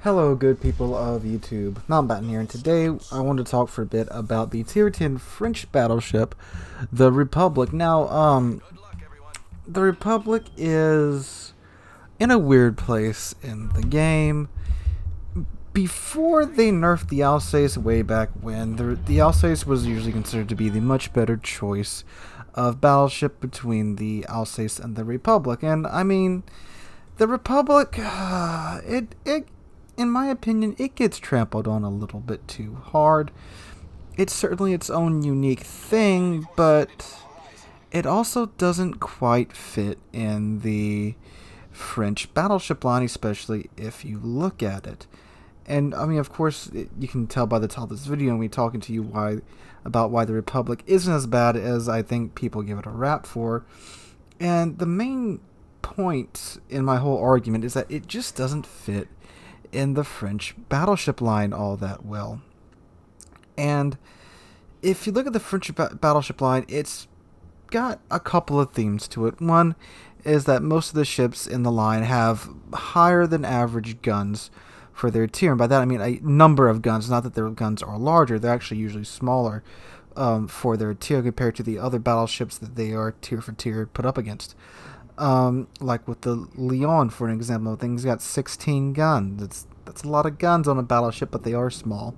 Hello good people of YouTube, Mountbatten here, and today I want to talk for a bit about the Tier 10 French battleship, the Republique. Now, the Republique is in a weird place in the game. Before they nerfed the Alsace way back when, the Alsace was usually considered to be the much better choice of battleship between the Alsace and the Republique. And I mean, the Republique, in my opinion, it gets trampled on a little bit too hard. It's certainly its own unique thing, but it also doesn't quite fit in the French battleship line, especially if you look at it. And I mean, of course, you can tell by the title of this video and me talking to you about why the Republique isn't as bad as I think people give it a rap for. And the main point in my whole argument is that it just doesn't fit in the French battleship line all that well. And if you look at the French battleship line, it's got a couple of themes to it. One is that most of the ships in the line have higher than average guns for their tier, and by that I mean a number of guns, not that their guns are larger. They're actually usually smaller for their tier compared to the other battleships that they are tier for tier put up against. Like with the Lyon, for an example, things got 16 guns. That's a lot of guns on a battleship, but they are small.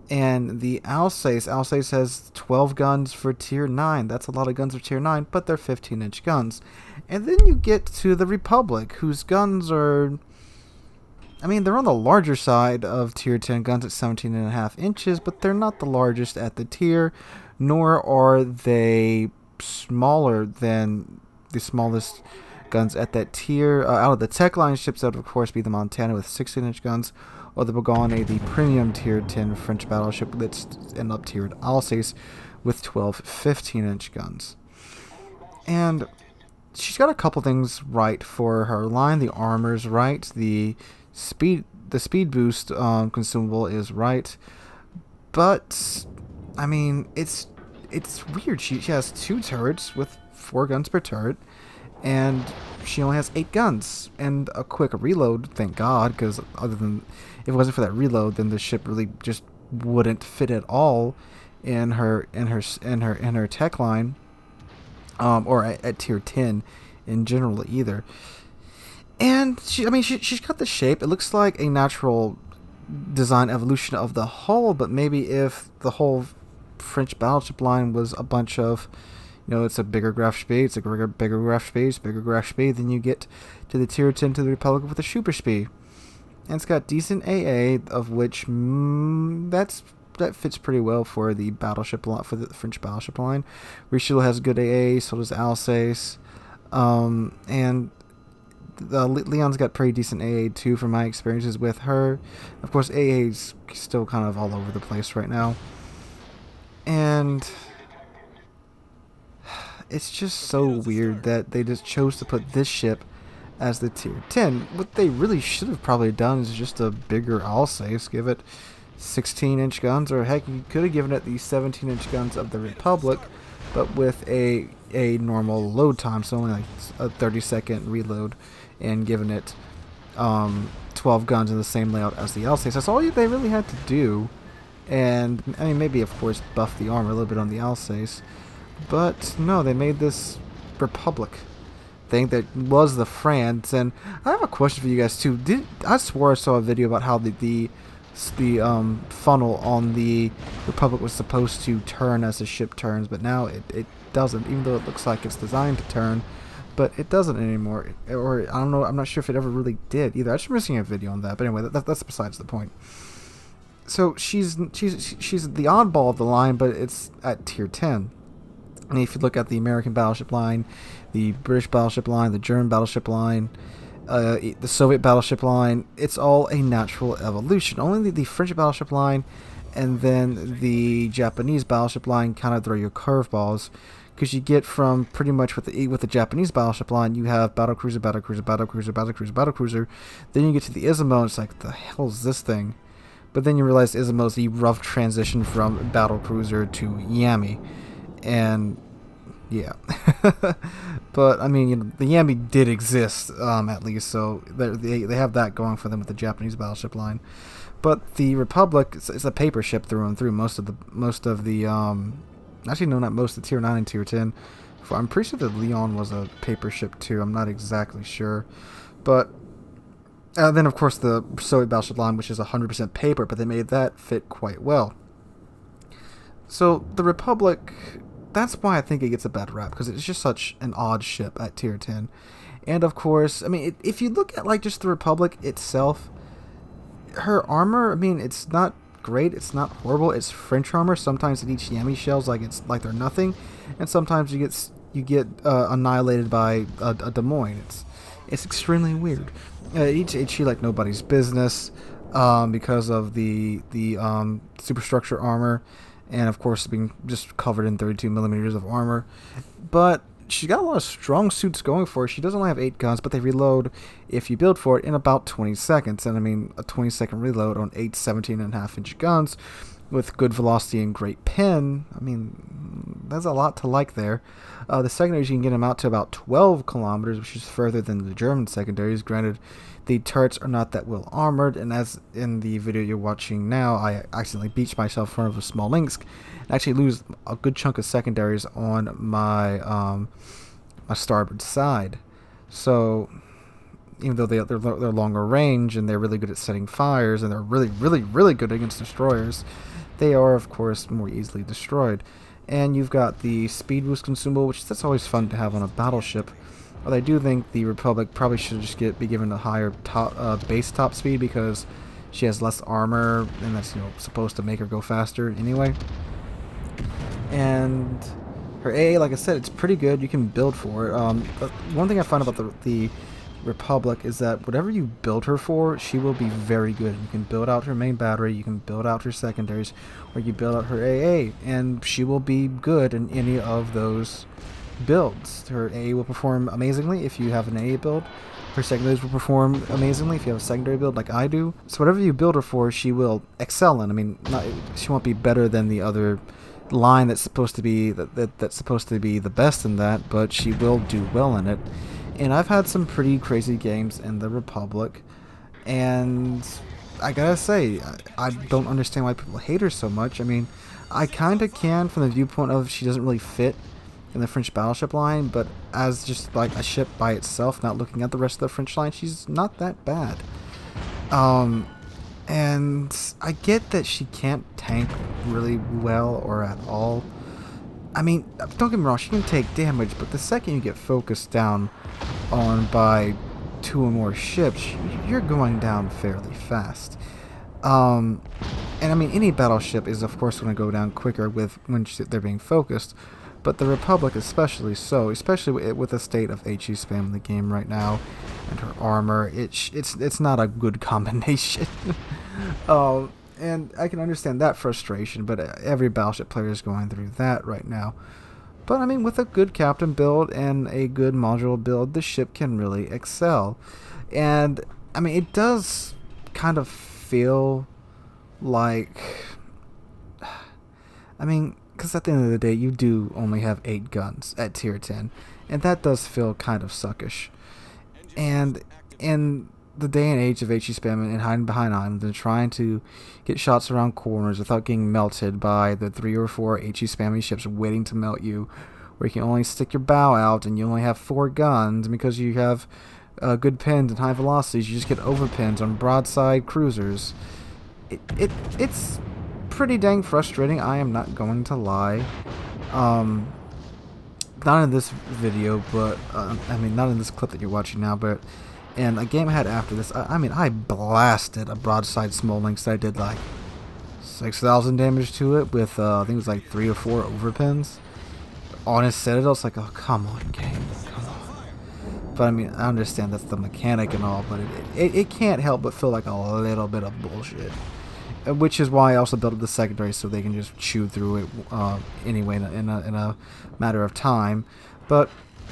And the Alsace has 12 guns for tier 9. That's a lot of guns for tier 9, but they're 15-inch guns. And then you get to the Republique, whose guns are, I mean, they're on the larger side of tier 10 guns at 17.5 inches, but they're not the largest at the tier, nor are they smaller than the smallest guns at that tier. Out of the tech line ships, that would of course be the Montana with 16-inch guns, or the Bourgogne, the premium tier 10 French battleship that's an up-tiered Alsace with 12 15-inch guns. And she's got a couple things right for her line. The armor's right, the speed boost consumable is right, but I mean, it's weird. She has 2 turrets with 4 guns per turret, and she only has 8 guns and a quick reload. Thank God, because other than, if it wasn't for that reload, then the ship really just wouldn't fit at all in her tech line, or at tier 10 in general either. And she's got the shape. It looks like a natural design evolution of the hull, but maybe if the whole French battleship line was a bunch of, you know, it's a bigger graph speed, it's a bigger graph speed, then you get to the tier 10 to the Republic with a super speed. And it's got decent AA, of which that fits pretty well for the battleship line, for the French battleship line. Richelieu has good AA, so does Alsace, and Leon's got pretty decent AA too from my experiences with her. Of course, AA's still kind of all over the place right now. And it's just so weird that they just chose to put this ship as the tier 10. What they really should have probably done is just a bigger Alsace, give it 16-inch guns, or heck, you could have given it the 17-inch guns of the Republique, but with a normal load time, so only like a 30-second reload, and given it 12 guns in the same layout as the Alsace. That's all they really had to do. And I mean, maybe of course buff the armor a little bit on the Alsace, but no, they made this Republique thing that was the France. And I have a question for you guys too. I swore I saw a video about how the funnel on the Republique was supposed to turn as the ship turns, but now it doesn't, even though it looks like it's designed to turn, but it doesn't anymore. Or I don't know, I'm not sure if it ever really did either. I just remember seeing a video on that, but anyway, that's besides the point. So she's the oddball of the line, but it's at tier 10. And if you look at the American battleship line, the British battleship line, the German battleship line, the Soviet battleship line, it's all a natural evolution. Only the French battleship line and then the Japanese battleship line kind of throw your curveballs, because you get from pretty much with the Japanese battleship line, you have battlecruiser, battlecruiser, battlecruiser, battlecruiser, battlecruiser. Then you get to the Izumo, and it's like, the hell is this thing? But then you realize Izumo's the rough transition from battlecruiser to Yami, and yeah. But I mean, the Yami did exist, at least, so they have that going for them with the Japanese battleship line. But the Republic is a paper ship through and through. Most of the actually no, not most, the Tier 9 and Tier 10. I'm pretty sure that Leon was a paper ship too. I'm not exactly sure, but then of course the Soviet battleship line, which is 100% paper, but they made that fit quite well. So the Republic, that's why I think it gets a bad rap, because it's just such an odd ship at Tier 10. And of course, I mean, if you look at like just the Republic itself, her armor, I mean, it's not great, it's not horrible, it's French armor. Sometimes it eats Yami shells like they're nothing, and sometimes you get annihilated by a Des Moines. It's extremely weird. It eats HE like nobody's business, because of the superstructure armor, and of course being just covered in 32 millimeters of armor. But she's got a lot of strong suits going for her. She doesn't only have 8 guns, but they reload, if you build for it, in about 20 seconds. And I mean, a 20-second reload on 8 17.5-inch guns with good velocity and great pin, I mean, that's a lot to like there. The secondaries, you can get them out to about 12 kilometers, which is further than the German secondaries. Granted, the turrets are not that well armored, and as in the video you're watching now, I accidentally beached myself in front of a small Lynx and actually lose a good chunk of secondaries on my my starboard side. So even though they're longer range and they're really good at setting fires and they're really good against destroyers, they are of course more easily destroyed. And you've got the speed boost consumable, which that's always fun to have on a battleship. But I do think the Republic probably should just be given a higher base top speed, because she has less armor, and that's supposed to make her go faster anyway. And her AA, like I said, it's pretty good. You can build for it. But one thing I find about the Republic is that whatever you build her for, she will be very good. You can build out her main battery, you can build out her secondaries, or you build out her AA, and she will be good in any of those builds. Her AA will perform amazingly if you have an AA build. Her secondaries will perform amazingly if you have a secondary build like I do. So whatever you build her for, she will excel in. I mean, she won't be better than the other line that's supposed to be that's supposed to be the best in that, but she will do well in it. And I've had some pretty crazy games in the Republic, and I gotta say, I don't understand why people hate her so much. I mean, I kinda can from the viewpoint of she doesn't really fit in the French battleship line, but as just like a ship by itself, not looking at the rest of the French line, she's not that bad. And I get that she can't tank really well or at all. I mean, don't get me wrong, she can take damage, but the second you get focused down on by 2 or more ships, you're going down fairly fast. And I mean, any battleship is of course going to go down quicker when they're being focused, but the Republic especially so, especially with the state of HE spam in the game right now and her armor. It's not a good combination. And I can understand that frustration, but every battleship player is going through that right now. But I mean, with a good captain build and a good module build, the ship can really excel. And I mean, it does kind of feel like, I mean, because at the end of the day, you do only have 8 guns at Tier 10, and that does feel kind of suckish. And in the day and age of HE spam and hiding behind islands and trying to get shots around corners without getting melted by the 3 or 4 HE spammy ships waiting to melt you, where you can only stick your bow out and you only have 4 guns, and because you have good pins and high velocities, you just get overpins on broadside cruisers. It's pretty dang frustrating, I am not going to lie. Not in this video, but I mean, not in this clip that you're watching now, but in a game I had after this, I mean, I blasted a broadside small Lynx that I did like 6,000 damage to it with, I think it was like 3 or 4 overpins on his Citadel. It's like, oh, come on, game, come on. But I mean, I understand that's the mechanic and all, but it can't help but feel like a little bit of bullshit. Which is why I also built up the secondary, so they can just chew through it anyway in a matter of time. But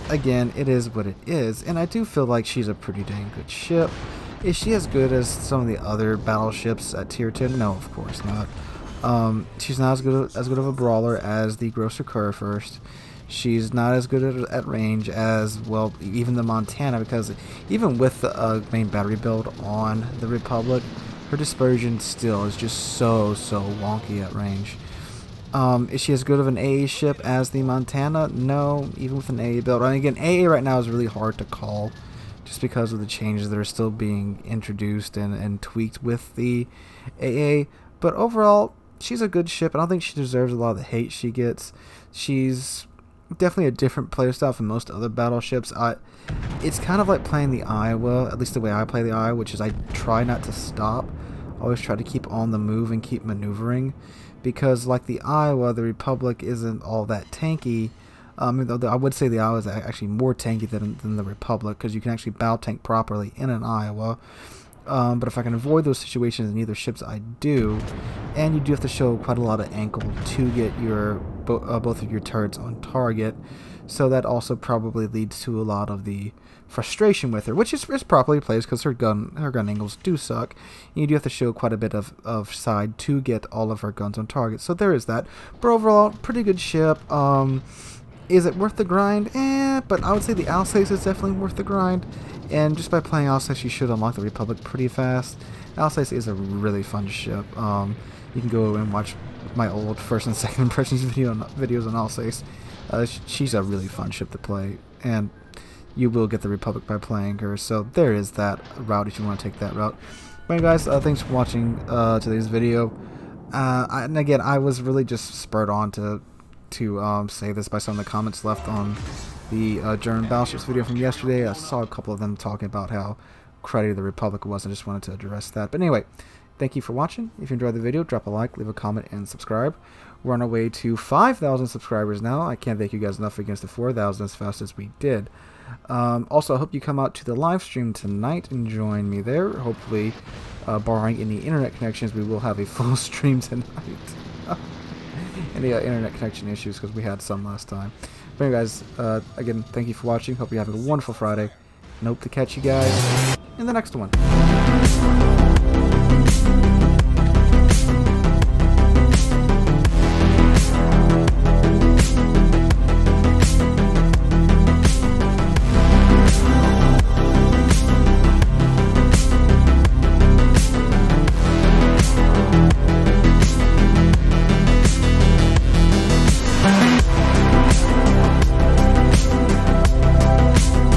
again, it is what it is, and I do feel like she's a pretty dang good ship. Is she as good as some of the other battleships at Tier 10? No, of course not. She's not as good of a brawler as the Grosser Kurfürst. She's not as good at range as, well, even the Montana, because even with the main battery build on the Republic, her dispersion still is just so wonky at range. Is she as good of an AA ship as the Montana? No, even with an AA build. And again, AA right now is really hard to call just because of the changes that are still being introduced and tweaked with the AA. But overall, she's a good ship. I don't think she deserves a lot of the hate she gets. She's definitely a different playstyle from most other battleships. It's kind of like playing the Iowa, at least the way I play the Iowa, which is I try not to stop. I always try to keep on the move and keep maneuvering, because like the Iowa, the Republic isn't all that tanky. Though I would say the Iowa is actually more tanky than the Republic, because you can actually bow tank properly in an Iowa. But if I can avoid those situations in either ships, I do. And you do have to show quite a lot of ankle to get your both of your turrets on target. So that also probably leads to a lot of the frustration with her, which is properly placed because her gun angles do suck. And you do have to show quite a bit of side to get all of her guns on target. So there is that. But overall, pretty good ship. Is it worth the grind? But I would say the Alsace is definitely worth the grind. And just by playing Alsace, you should unlock the Republic pretty fast. Alsace is a really fun ship. You can go and watch my old first and second impressions videos on Alsace. She's a really fun ship to play, and you will get the Republic by playing her. So there is that route if you want to take that route. But guys, thanks for watching today's video. And again, I was really just spurred on to say this by some of the comments left on the German battleships video from yesterday. I saw a couple of them talking about how cruddy the Republic was. I just wanted to address that. But anyway, thank you for watching. If you enjoyed the video, drop a like, leave a comment, and subscribe. We're on our way to 5,000 subscribers now. I can't thank you guys enough against the 4,000 as fast as we did. Also, I hope you come out to the live stream tonight and join me there. Hopefully, barring any internet connections, we will have a full stream tonight. Any internet connection issues, because we had some last time. But anyway, guys, again, thank you for watching. Hope you have a wonderful Friday, and hope to catch you guys in the next one.